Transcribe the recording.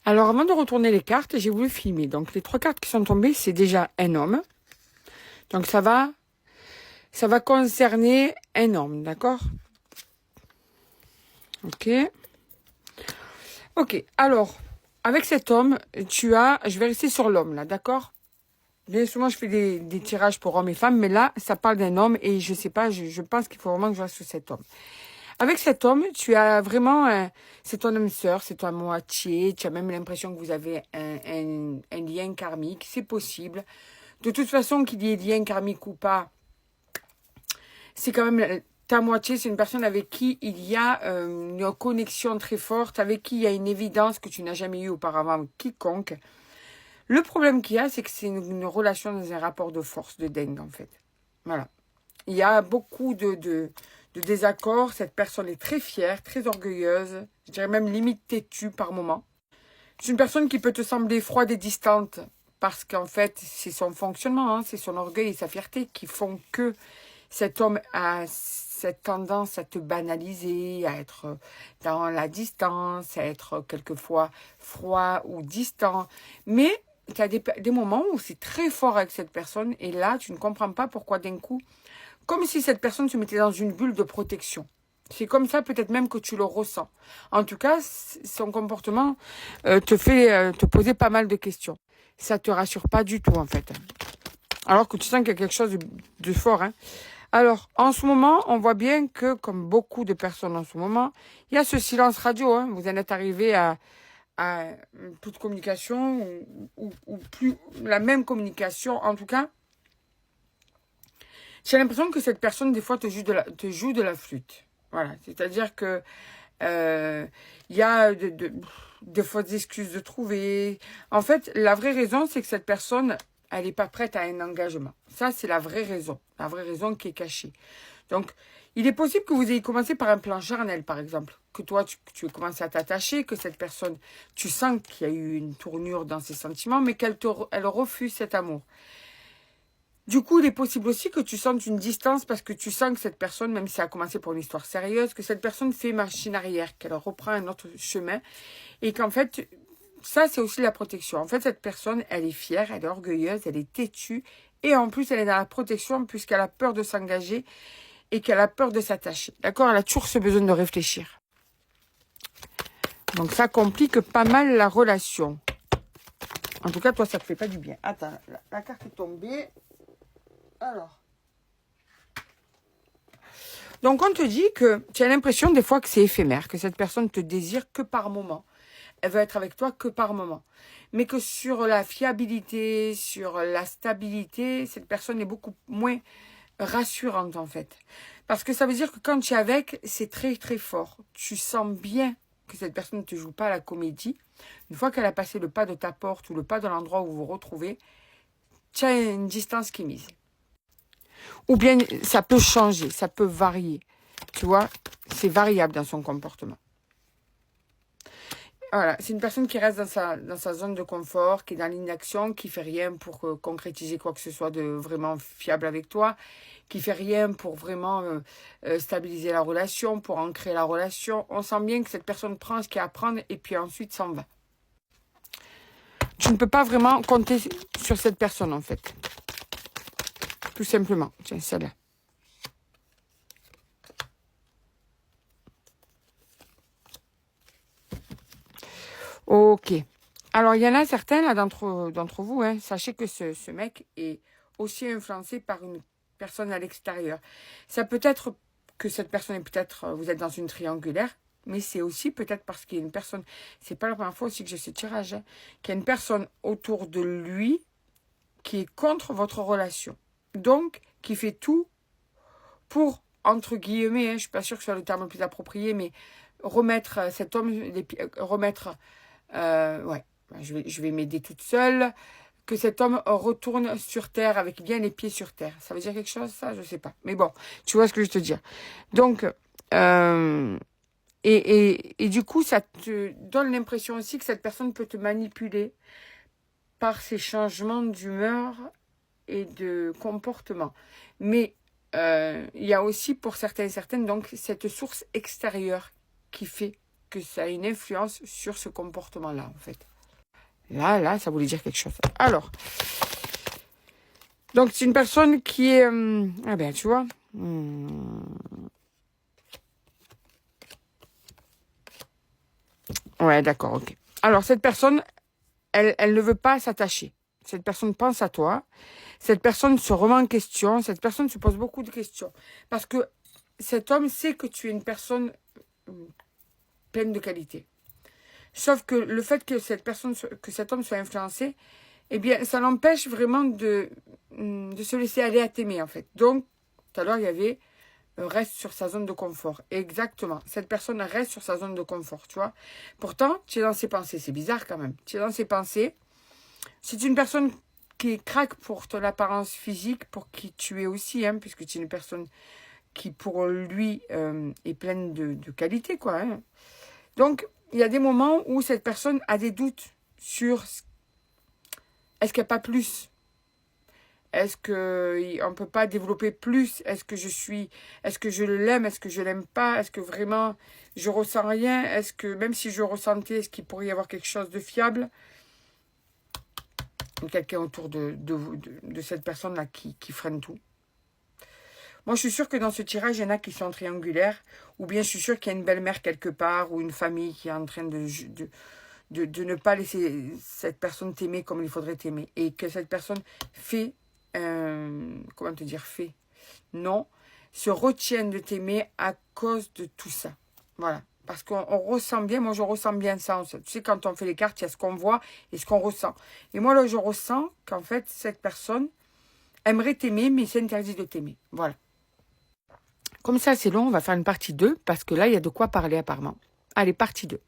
Alors, avant de retourner les cartes, j'ai voulu filmer. Donc, les 3 cartes qui sont tombées, c'est déjà un homme. Donc, ça va concerner un homme, d'accord? Ok. Ok, alors, avec cet homme, je vais rester sur l'homme, là, d'accord? Bien souvent, je fais des tirages pour hommes et femmes, mais là, ça parle d'un homme et je sais pas, je pense qu'il faut vraiment que je reste sur cet homme. Avec cet homme, tu as vraiment, c'est ton âme sœur, c'est ta moitié, tu as même l'impression que vous avez un lien karmique, c'est possible. De toute façon, qu'il y ait lien karmique ou pas, c'est quand même ta moitié, c'est une personne avec qui il y a une connexion très forte, avec qui il y a une évidence que tu n'as jamais eue auparavant avec quiconque. Le problème qu'il y a, c'est que c'est une relation dans un rapport de force, de dingue en fait. Voilà. Il y a beaucoup de désaccords. Cette personne est très fière, très orgueilleuse. Je dirais même limite têtue par moment. C'est une personne qui peut te sembler froide et distante parce qu'en fait, c'est son fonctionnement, hein, c'est son orgueil et sa fierté qui font que cet homme a cette tendance à te banaliser, à être dans la distance, à être quelquefois froid ou distant. Mais tu as des moments où c'est très fort avec cette personne et là, tu ne comprends pas pourquoi d'un coup, comme si cette personne se mettait dans une bulle de protection. C'est comme ça peut-être même que tu le ressens. En tout cas, son comportement te fait te poser pas mal de questions. Ça te rassure pas du tout en fait. Alors que tu sens qu'il y a quelque chose de fort. Hein. Alors, en ce moment, on voit bien que, comme beaucoup de personnes en ce moment, il y a ce silence radio. Hein. Vous en êtes arrivé à toute communication ou plus la même communication. En tout cas, j'ai l'impression que cette personne, des fois, te joue de la flûte. Voilà. C'est-à-dire que il y a de fausses excuses de trouver. En fait, la vraie raison, c'est que cette personne, elle n'est pas prête à un engagement. Ça, c'est la vraie raison. La vraie raison qui est cachée. Donc, il est possible que vous ayez commencé par un plan charnel, par exemple. Que toi, tu aies commencé à t'attacher, que cette personne, tu sens qu'il y a eu une tournure dans ses sentiments, mais elle refuse cet amour. Du coup, il est possible aussi que tu sentes une distance parce que tu sens que cette personne, même si ça a commencé pour une histoire sérieuse, que cette personne fait machine arrière, qu'elle reprend un autre chemin et qu'en fait, ça, c'est aussi la protection. En fait, cette personne, elle est fière, elle est orgueilleuse, elle est têtue et en plus, elle est dans la protection puisqu'elle a peur de s'engager et qu'elle a peur de s'attacher. D'accord? Elle a toujours ce besoin de réfléchir. Donc, ça complique pas mal la relation. En tout cas, toi, ça te fait pas du bien. Attends, la carte est tombée. Alors. Donc, on te dit que tu as l'impression des fois que c'est éphémère, que cette personne te désire que par moment. Elle veut être avec toi que par moment. Mais que sur la fiabilité, sur la stabilité, cette personne est beaucoup moins rassurante en fait. Parce que ça veut dire que quand tu es avec, c'est très très fort. Tu sens bien que cette personne ne te joue pas la comédie. Une fois qu'elle a passé le pas de ta porte ou le pas de l'endroit où vous vous retrouvez, tu as une distance qui est mise. Ou bien ça peut changer, ça peut varier. Tu vois, c'est variable dans son comportement. Voilà, c'est une personne qui reste dans sa zone de confort, qui est dans l'inaction, qui fait rien pour concrétiser quoi que ce soit de vraiment fiable avec toi, qui fait rien pour vraiment stabiliser la relation, pour ancrer la relation. On sent bien que cette personne prend ce qu'il y a à prendre et puis ensuite s'en va. Tu ne peux pas vraiment compter sur cette personne en fait. Tout simplement. Tiens, celle-là. Ok. Alors, il y en a certains là d'entre vous, hein, sachez que ce mec est aussi influencé par une personne à l'extérieur. Ça peut être que cette personne est peut-être, vous êtes dans une triangulaire, mais c'est aussi peut-être parce qu'il y a une personne, c'est pas la première fois aussi que j'ai ce tirage, hein, qu'il y a une personne autour de lui qui est contre votre relation. Donc, qui fait tout pour, entre guillemets, hein, je suis pas sûre que ce soit le terme le plus approprié, mais remettre cet homme, remettre... ouais, je vais m'aider toute seule. Que cet homme retourne sur terre avec bien les pieds sur terre. Ça veut dire quelque chose, ça? Je sais pas. Mais bon, tu vois ce que je te dis. Donc, et du coup, ça te donne l'impression aussi que cette personne peut te manipuler par ses changements d'humeur et de comportement. Mais il y a aussi pour certains et certaines donc cette source extérieure qui fait que ça a une influence sur ce comportement-là, en fait. Là, ça voulait dire quelque chose. Alors, donc c'est une personne qui est... ah ben, tu vois. Ouais, d'accord, ok. Alors, cette personne, elle ne veut pas s'attacher. Cette personne pense à toi. Cette personne se remet en question. Cette personne se pose beaucoup de questions. Parce que cet homme sait que tu es une personne pleine de qualité. Sauf que le fait que cet homme soit influencé, eh bien, ça l'empêche vraiment de se laisser aller à t'aimer, en fait. Donc, tout à l'heure, il y avait reste sur sa zone de confort. Exactement. Cette personne reste sur sa zone de confort, tu vois. Pourtant, tu es dans ses pensées. C'est bizarre quand même. Tu es dans ses pensées. C'est une personne qui craque pour ton apparence physique, pour qui tu es aussi, hein, puisque tu es une personne qui, pour lui, est pleine de qualité, quoi. Hein. Donc, il y a des moments où cette personne a des doutes sur est-ce qu'il n'y a pas plus? Est-ce qu'on ne peut pas développer plus? Est-ce que je l'aime? Est-ce que je l'aime pas? Est-ce que vraiment je ressens rien? Est-ce que même si je ressentais, est-ce qu'il pourrait y avoir quelque chose de fiable? Quelqu'un autour de cette personne-là qui freine tout. Moi, je suis sûre que dans ce tirage, il y en a qui sont triangulaires. Ou bien je suis sûre qu'il y a une belle-mère quelque part ou une famille qui est en train de ne pas laisser cette personne t'aimer comme il faudrait t'aimer. Et que cette personne fait... comment te dire fait? Non. Se retient de t'aimer à cause de tout ça. Voilà. Parce qu'on ressent bien, moi je ressens bien ça. Tu sais, quand on fait les cartes, il y a ce qu'on voit et ce qu'on ressent. Et moi là, je ressens qu'en fait, cette personne aimerait t'aimer, mais c'est interdit de t'aimer. Voilà. Comme ça, c'est long, on va faire une partie 2, parce que là, il y a de quoi parler apparemment. Allez, partie 2.